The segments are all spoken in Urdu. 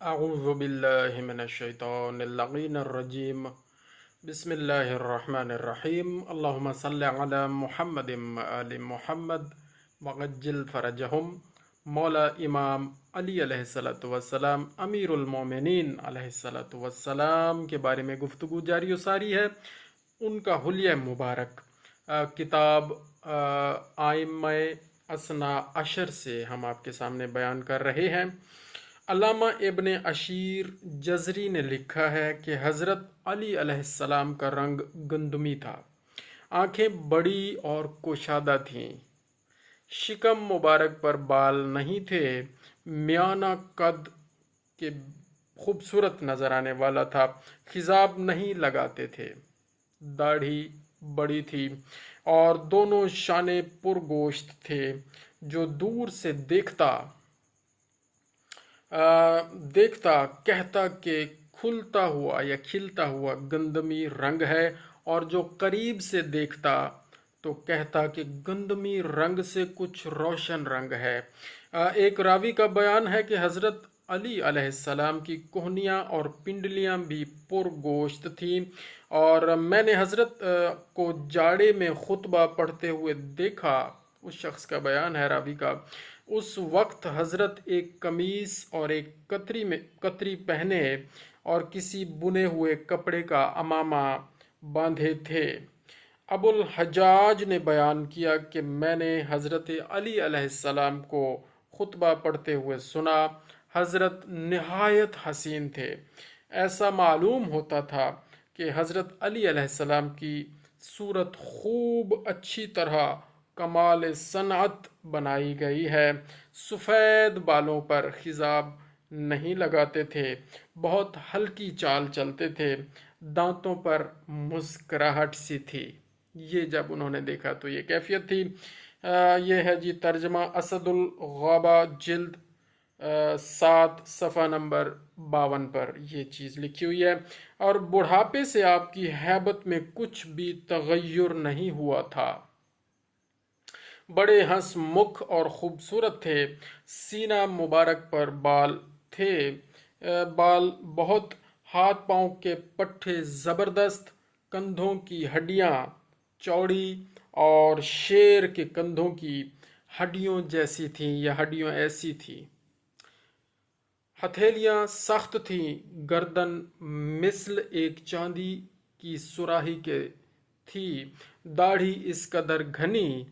أعوذ بالله من الشيطان اللعين الرجيم. بسم الله الرحمن الرحيم. اللهم صل على محمد وآل محمد وعجل فرجهم. مولا امام علی علیہ الصلوۃ والسلام امیر المومنین علیہ الصلوۃ والسلام کے بارے میں گفتگو جاری و ساری ہے. ان کا حلیہ مبارک کتاب آئمہ اثنا عشر سے ہم آپ کے سامنے بیان کر رہے ہیں. علامہ ابن عشیر جزری نے لکھا ہے کہ حضرت علی علیہ السلام کا رنگ گندمی تھا، آنکھیں بڑی اور کشادہ تھیں، شکم مبارک پر بال نہیں تھے، میانہ قد کے خوبصورت نظر آنے والا تھا، خضاب نہیں لگاتے تھے، داڑھی بڑی تھی اور دونوں شانے پر گوشت تھے. جو دور سے دیکھتا کہتا کہ کھلتا ہوا یا کھلتا ہوا گندمی رنگ ہے، اور جو قریب سے دیکھتا تو کہتا کہ گندمی رنگ سے کچھ روشن رنگ ہے. ایک راوی کا بیان ہے کہ حضرت علی علیہ السلام کی کوہنیاں اور پنڈلیاں بھی پر گوشت تھیں، اور میں نے حضرت کو جاڑے میں خطبہ پڑھتے ہوئے دیکھا. اس شخص کا بیان ہے، راوی کا. اس وقت حضرت ایک قمیص اور ایک کتری پہنے اور کسی بنے ہوئے کپڑے کا امامہ باندھے تھے. ابو الحجاج نے بیان کیا کہ میں نے حضرت علی علیہ السلام کو خطبہ پڑھتے ہوئے سنا. حضرت نہایت حسین تھے، ایسا معلوم ہوتا تھا کہ حضرت علی علیہ السلام کی صورت خوب اچھی طرح کمال صنعت بنائی گئی ہے. سفید بالوں پر خضاب نہیں لگاتے تھے، بہت ہلکی چال چلتے تھے، دانتوں پر مسکراہٹ سی تھی. یہ جب انہوں نے دیکھا تو یہ کیفیت تھی. یہ ہے جی ترجمہ اسد الغابہ جلد 7 صفحہ نمبر 52 پر یہ چیز لکھی ہوئی ہے. اور بڑھاپے سے آپ کی ہیبت میں کچھ بھی تغیر نہیں ہوا تھا. بڑے ہنس مکھ اور خوبصورت تھے. سینہ مبارک پر بال تھے، بال بہت، ہاتھ پاؤں کے پٹھے زبردست، کندھوں کی ہڈیاں چوڑی اور شیر کے کندھوں کی ہڈیوں جیسی تھیں یا ہڈیوں ایسی تھیں. ہتھیلیاں سخت تھیں، گردن مثل ایک چاندی کی سراہی کے تھی، داڑھی اس قدر گھنی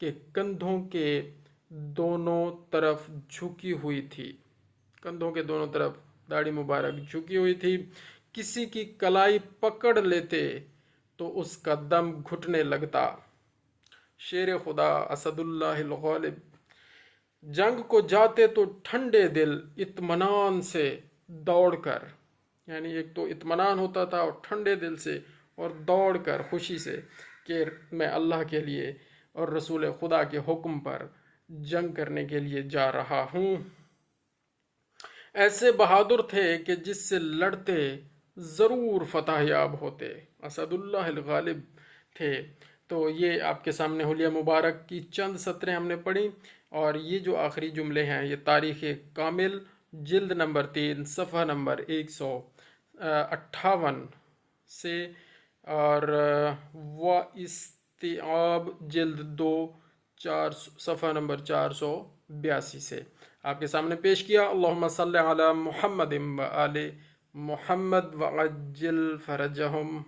کہ کندھوں کے دونوں طرف جھکی ہوئی تھی. کندھوں کے دونوں طرف داڑھی مبارک جھکی ہوئی تھی. کسی کی کلائی پکڑ لیتے تو اس کا دم گھٹنے لگتا. شیر خدا اسد اللہ الغالب. جنگ کو جاتے تو ٹھنڈے دل اطمینان سے دوڑ کر، یعنی ایک تو اطمینان ہوتا تھا اور ٹھنڈے دل سے اور دوڑ کر خوشی سے کہ میں اللہ کے لیے اور رسول خدا کے حکم پر جنگ کرنے کے لیے جا رہا ہوں. ایسے بہادر تھے کہ جس سے لڑتے ضرور فتح یاب ہوتے. اسد اللہ الغالب تھے. تو یہ آپ کے سامنے حلیہ مبارک کی چند سطریں ہم نے پڑھی، اور یہ جو آخری جملے ہیں یہ تاریخ کامل جلد نمبر 3 صفحہ نمبر 158 سے، اور و استیعاب جلد 2 صفحہ نمبر 482 سے آپ کے سامنے پیش کیا. اللہم صلی علی محمد و آل محمد وعجل فرجہم.